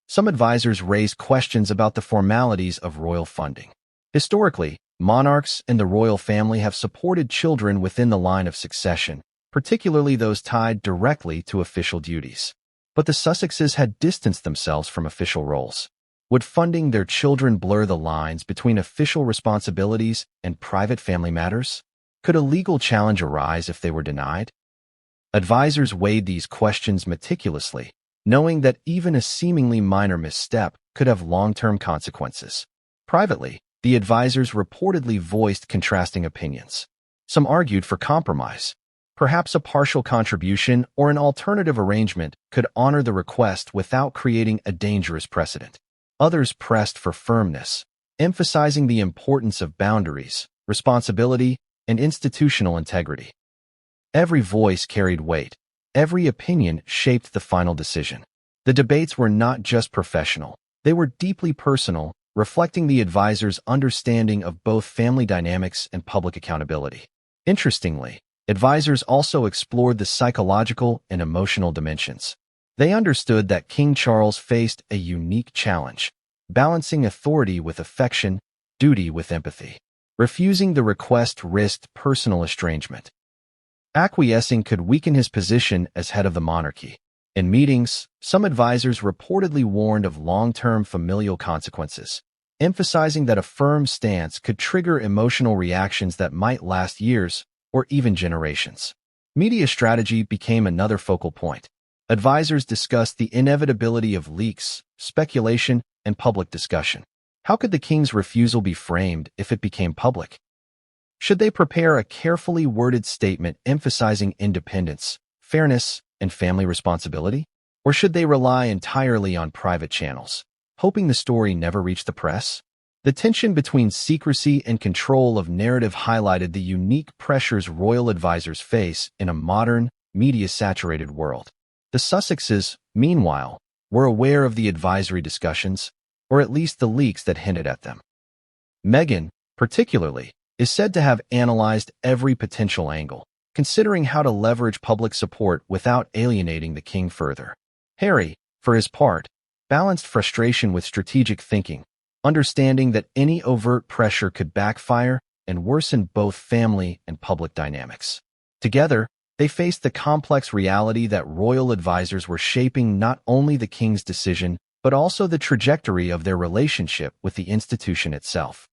Some advisors raised questions about the formalities of royal funding. Historically, monarchs and the royal family have supported children within the line of succession, particularly those tied directly to official duties. But the Sussexes had distanced themselves from official roles. Would funding their children blur the lines between official responsibilities and private family matters? Could a legal challenge arise if they were denied? Advisors weighed these questions meticulously, knowing that even a seemingly minor misstep could have long-term consequences. Privately, the advisors reportedly voiced contrasting opinions. Some argued for compromise. Perhaps a partial contribution or an alternative arrangement could honor the request without creating a dangerous precedent. Others pressed for firmness, emphasizing the importance of boundaries, responsibility, and institutional integrity. Every voice carried weight. Every opinion shaped the final decision. The debates were not just professional. They were deeply personal, reflecting the advisors' understanding of both family dynamics and public accountability. Interestingly, advisors also explored the psychological and emotional dimensions. They understood that King Charles faced a unique challenge, balancing authority with affection, duty with empathy. Refusing the request risked personal estrangement. Acquiescing could weaken his position as head of the monarchy. In meetings, some advisors reportedly warned of long-term familial consequences, emphasizing that a firm stance could trigger emotional reactions that might last years or even generations. Media strategy became another focal point. Advisors discussed the inevitability of leaks, speculation, and public discussion. How could the king's refusal be framed if it became public? Should they prepare a carefully worded statement emphasizing independence, fairness, and family responsibility? Or should they rely entirely on private channels, hoping the story never reached the press? The tension between secrecy and control of narrative highlighted the unique pressures royal advisors face in a modern, media-saturated world. The Sussexes, meanwhile, were aware of the advisory discussions, or at least the leaks that hinted at them. Meghan, particularly, is said to have analyzed every potential angle, considering how to leverage public support without alienating the king further. Harry, for his part, balanced frustration with strategic thinking, understanding that any overt pressure could backfire and worsen both family and public dynamics. Together, they faced the complex reality that royal advisors were shaping not only the king's decision, but also the trajectory of their relationship with the institution itself.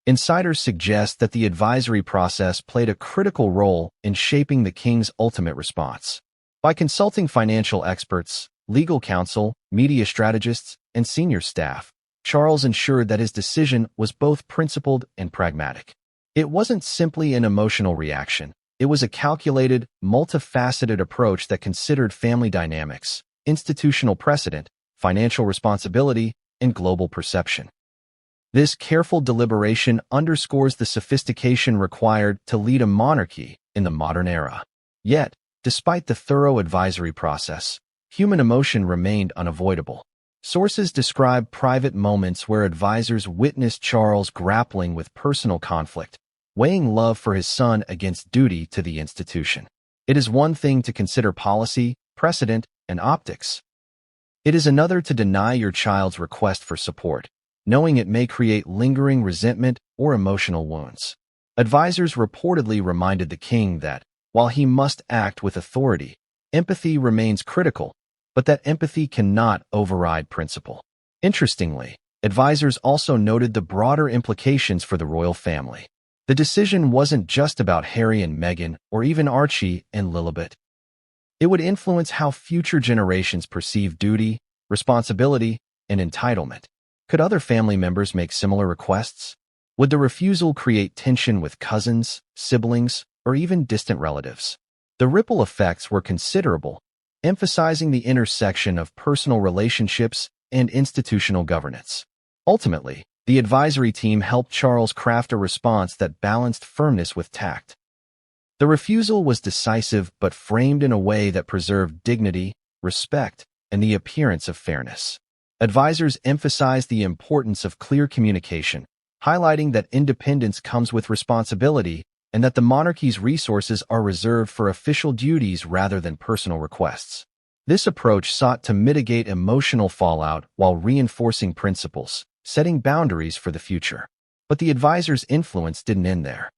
Insiders suggest that the advisory process played a critical role in shaping the king's ultimate response. By consulting financial experts, legal counsel, media strategists, and senior staff, Charles ensured that his decision was both principled and pragmatic. It wasn't simply an emotional reaction. It was a calculated, multifaceted approach that considered family dynamics, institutional precedent, financial responsibility, and global perception. This careful deliberation underscores the sophistication required to lead a monarchy in the modern era. Yet, despite the thorough advisory process, human emotion remained unavoidable. Sources describe private moments where advisors witnessed Charles grappling with personal conflict, weighing love for his son against duty to the institution. It is one thing to consider policy, precedent, and optics. It is another to deny your child's request for support, knowing it may create lingering resentment or emotional wounds. Advisors reportedly reminded the king that, while he must act with authority, empathy remains critical, but that empathy cannot override principle. Interestingly, advisors also noted the broader implications for the royal family. The decision wasn't just about Harry and Meghan or even Archie and Lilibet. It would influence how future generations perceive duty, responsibility, and entitlement. Could other family members make similar requests? Would the refusal create tension with cousins, siblings, or even distant relatives? The ripple effects were considerable, emphasizing the intersection of personal relationships and institutional governance. Ultimately, the advisory team helped Charles craft a response that balanced firmness with tact. The refusal was decisive but framed in a way that preserved dignity, respect, and the appearance of fairness. Advisors emphasized the importance of clear communication, highlighting that independence comes with responsibility and that the monarchy's resources are reserved for official duties rather than personal requests. This approach sought to mitigate emotional fallout while reinforcing principles, setting boundaries for the future. But the advisors' influence didn't end there.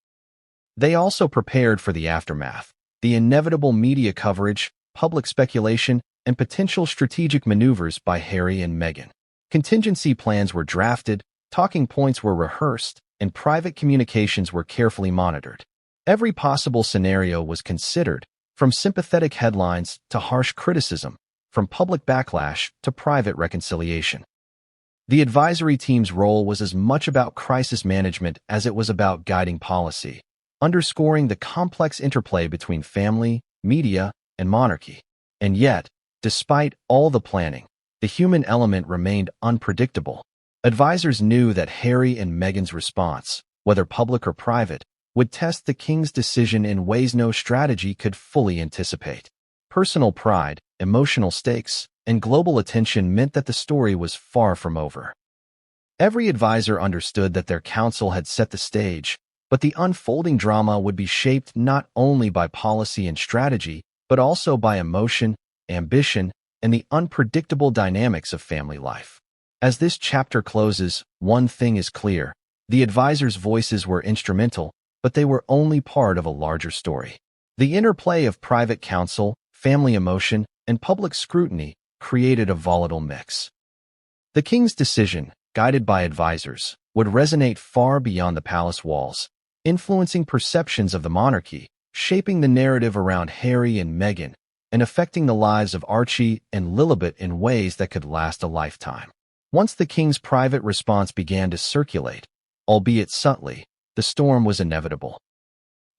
They also prepared for the aftermath, the inevitable media coverage, public speculation, and potential strategic maneuvers by Harry and Meghan. Contingency plans were drafted, talking points were rehearsed, and private communications were carefully monitored. Every possible scenario was considered, from sympathetic headlines to harsh criticism, from public backlash to private reconciliation. The advisory team's role was as much about crisis management as it was about guiding policy, underscoring the complex interplay between family, media, and monarchy. And yet, despite all the planning, the human element remained unpredictable. Advisors knew that Harry and Meghan's response, whether public or private, would test the king's decision in ways no strategy could fully anticipate. Personal pride, emotional stakes, and global attention meant that the story was far from over. Every advisor understood that their counsel had set the stage, but the unfolding drama would be shaped not only by policy and strategy, but also by emotion, ambition, and the unpredictable dynamics of family life. As this chapter closes, one thing is clear. The advisors' voices were instrumental, but they were only part of a larger story. The interplay of private counsel, family emotion, and public scrutiny created a volatile mix. The king's decision, guided by advisors, would resonate far beyond the palace walls, influencing perceptions of the monarchy, shaping the narrative around Harry and Meghan, and affecting the lives of Archie and Lilibet in ways that could last a lifetime. Once the king's private response began to circulate, albeit subtly, the storm was inevitable.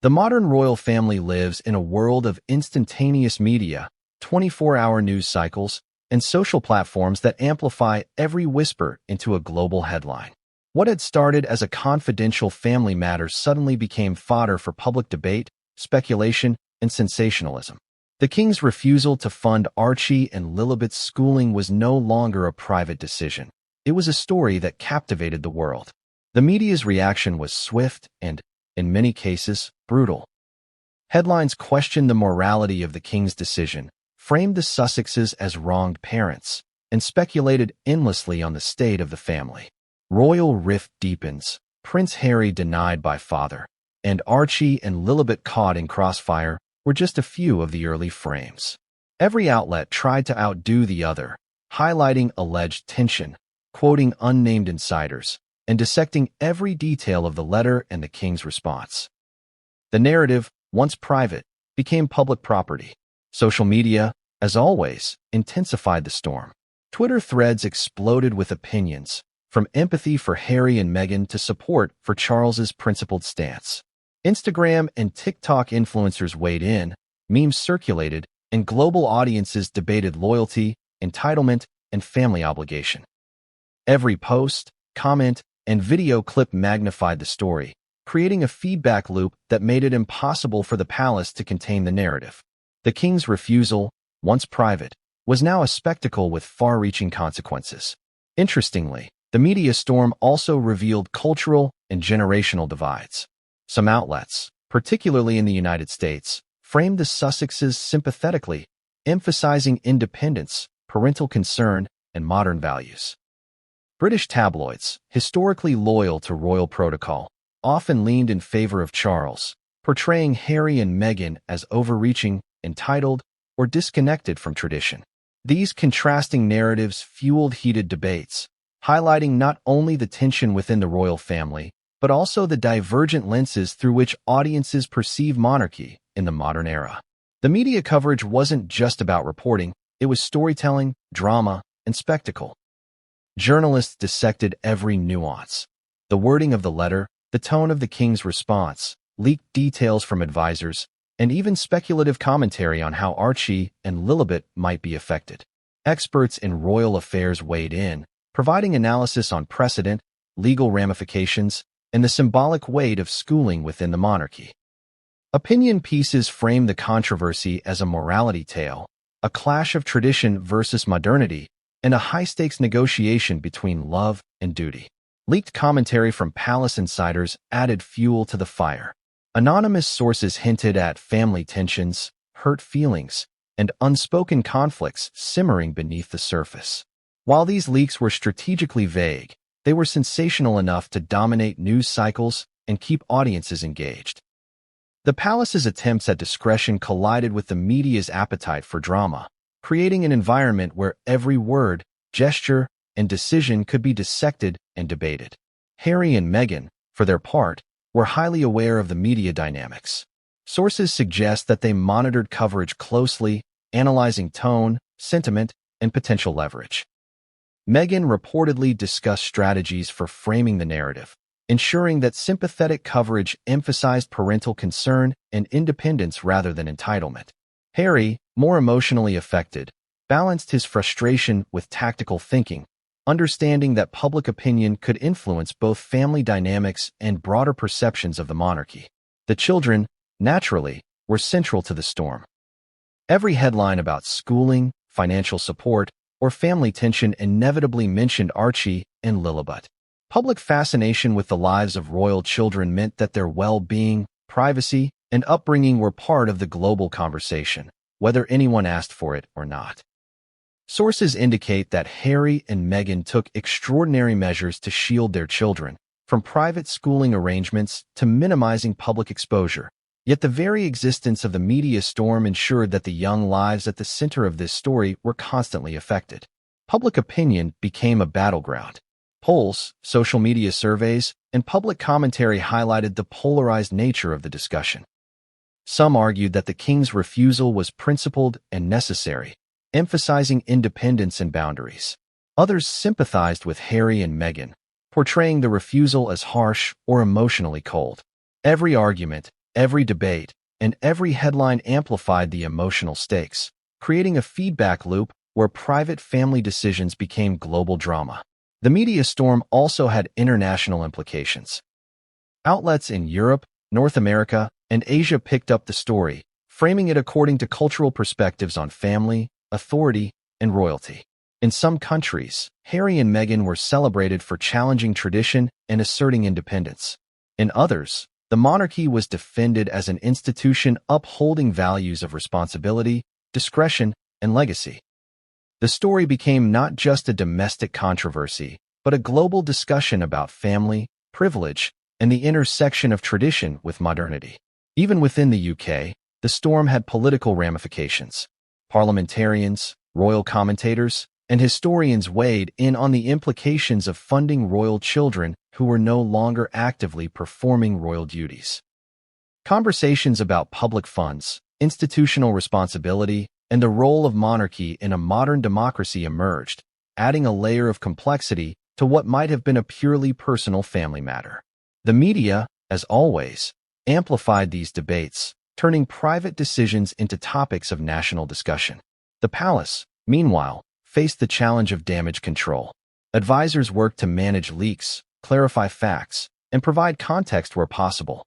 The modern royal family lives in a world of instantaneous media, 24-hour news cycles, and social platforms that amplify every whisper into a global headline. What had started as a confidential family matter suddenly became fodder for public debate, speculation, and sensationalism. The king's refusal to fund Archie and Lilibet's schooling was no longer a private decision. It was a story that captivated the world. The media's reaction was swift and, in many cases, brutal. Headlines questioned the morality of the king's decision, framed the Sussexes as wronged parents, and speculated endlessly on the state of the family. Royal rift deepens, Prince Harry denied by father, and Archie and Lilibet caught in crossfire were just a few of the early frames. Every outlet tried to outdo the other, highlighting alleged tension, quoting unnamed insiders, and dissecting every detail of the letter and the king's response. The narrative, once private, became public property. Social media, as always, intensified the storm. Twitter threads exploded with opinions, from empathy for Harry and Meghan to support for Charles's principled stance. Instagram and TikTok influencers weighed in, memes circulated, and global audiences debated loyalty, entitlement, and family obligation. Every post, comment, and video clip magnified the story, creating a feedback loop that made it impossible for the palace to contain the narrative. The king's refusal, once private, was now a spectacle with far-reaching consequences. Interestingly, the media storm also revealed cultural and generational divides. Some outlets, particularly in the United States, framed the Sussexes sympathetically, emphasizing independence, parental concern, and modern values. British tabloids, historically loyal to royal protocol, often leaned in favor of Charles, portraying Harry and Meghan as overreaching, entitled, or disconnected from tradition. These contrasting narratives fueled heated debates, highlighting not only the tension within the royal family, but also the divergent lenses through which audiences perceive monarchy in the modern era. The media coverage wasn't just about reporting, it was storytelling, drama, and spectacle. Journalists dissected every nuance. The wording of the letter, the tone of the king's response, leaked details from advisors, and even speculative commentary on how Archie and Lilibet might be affected. Experts in royal affairs weighed in, providing analysis on precedent, legal ramifications, and the symbolic weight of schooling within the monarchy. Opinion pieces framed the controversy as a morality tale, a clash of tradition versus modernity, and a high-stakes negotiation between love and duty. Leaked commentary from palace insiders added fuel to the fire. Anonymous sources hinted at family tensions, hurt feelings, and unspoken conflicts simmering beneath the surface. While these leaks were strategically vague, they were sensational enough to dominate news cycles and keep audiences engaged. The palace's attempts at discretion collided with the media's appetite for drama, creating an environment where every word, gesture, and decision could be dissected and debated. Harry and Meghan, for their part, were highly aware of the media dynamics. Sources suggest that they monitored coverage closely, analyzing tone, sentiment, and potential leverage. Meghan reportedly discussed strategies for framing the narrative, ensuring that sympathetic coverage emphasized parental concern and independence rather than entitlement. Harry, more emotionally affected, balanced his frustration with tactical thinking, understanding that public opinion could influence both family dynamics and broader perceptions of the monarchy. The children, naturally, were central to the storm. Every headline about schooling, financial support, or family tension inevitably mentioned Archie and Lilibet. Public fascination with the lives of royal children meant that their well-being, privacy, and upbringing were part of the global conversation, whether anyone asked for it or not. Sources indicate that Harry and Meghan took extraordinary measures to shield their children, from private schooling arrangements to minimizing public exposure. Yet the very existence of the media storm ensured that the young lives at the center of this story were constantly affected. Public opinion became a battleground. Polls, social media surveys, and public commentary highlighted the polarized nature of the discussion. Some argued that the king's refusal was principled and necessary, emphasizing independence and boundaries. Others sympathized with Harry and Meghan, portraying the refusal as harsh or emotionally cold. Every argument, every debate, and every headline amplified the emotional stakes, creating a feedback loop where private family decisions became global drama. The media storm also had international implications. Outlets in Europe, North America, and Asia picked up the story, framing it according to cultural perspectives on family, authority, and royalty. In some countries, Harry and Meghan were celebrated for challenging tradition and asserting independence. In others, the monarchy was defended as an institution upholding values of responsibility, discretion, and legacy. The story became not just a domestic controversy, but a global discussion about family, privilege, and the intersection of tradition with modernity. Even within the UK, the storm had political ramifications. Parliamentarians, royal commentators, and historians weighed in on the implications of funding royal children who were no longer actively performing royal duties. Conversations about public funds, institutional responsibility, and the role of monarchy in a modern democracy emerged, adding a layer of complexity to what might have been a purely personal family matter. The media, as always, amplified these debates, turning private decisions into topics of national discussion. The palace, meanwhile, faced the challenge of damage control. Advisors worked to manage leaks, clarify facts, and provide context where possible.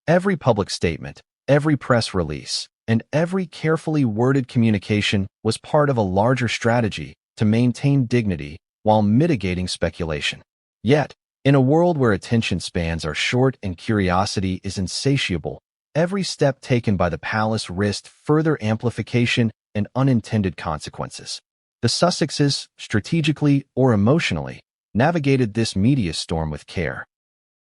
Every public statement, every press release, and every carefully worded communication was part of a larger strategy to maintain dignity while mitigating speculation. Yet, in a world where attention spans are short and curiosity is insatiable, every step taken by the palace risked further amplification and unintended consequences. The Sussexes, strategically or emotionally, navigated this media storm with care.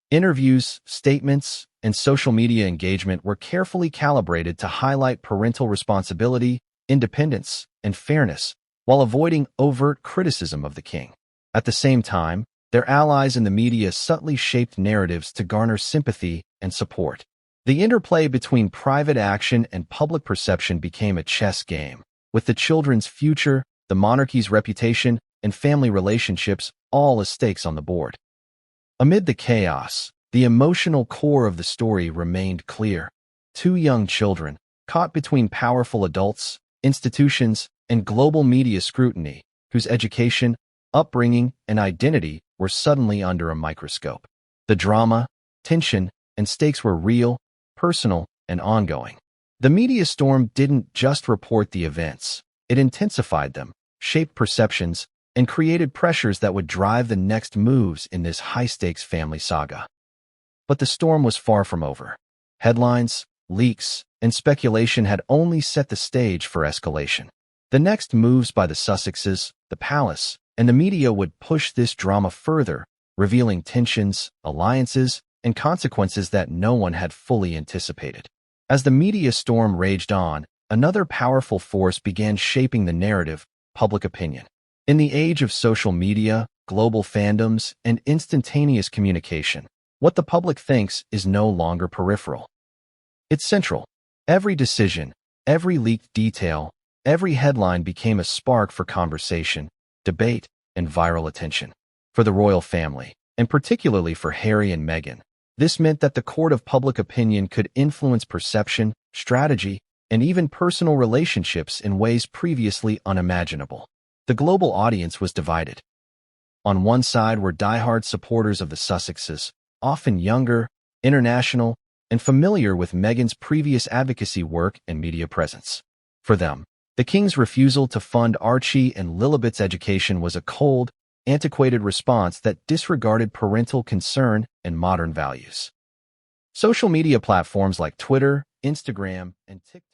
Interviews, statements, and social media engagement were carefully calibrated to highlight parental responsibility, independence, and fairness, while avoiding overt criticism of the king. At the same time, their allies in the media subtly shaped narratives to garner sympathy and support. The interplay between private action and public perception became a chess game, with the children's future, the monarchy's reputation, and family relationships all as stakes on the board. Amid the chaos, the emotional core of the story remained clear. Two young children, caught between powerful adults, institutions, and global media scrutiny, whose education, upbringing, and identity were suddenly under a microscope. The drama, tension, and stakes were real, personal, and ongoing. The media storm didn't just report the events. It intensified them, shaped perceptions, and created pressures that would drive the next moves in this high-stakes family saga. But the storm was far from over. Headlines, leaks, and speculation had only set the stage for escalation. The next moves by the Sussexes, the palace, and the media would push this drama further, revealing tensions, alliances, and consequences that no one had fully anticipated. As the media storm raged on, another powerful force began shaping the narrative: public opinion. In the age of social media, global fandoms, and instantaneous communication, what the public thinks is no longer peripheral. It's central. Every decision, every leaked detail, every headline became a spark for conversation, debate, and viral attention. For the royal family, and particularly for Harry and Meghan, this meant that the court of public opinion could influence perception, strategy, and even personal relationships in ways previously unimaginable. The global audience was divided. On one side were diehard supporters of the Sussexes, often younger, international, and familiar with Meghan's previous advocacy work and media presence. For them, the king's refusal to fund Archie and Lilibet's education was a cold, antiquated response that disregarded parental concern and modern values. Social media platforms like Twitter, Instagram, and TikTok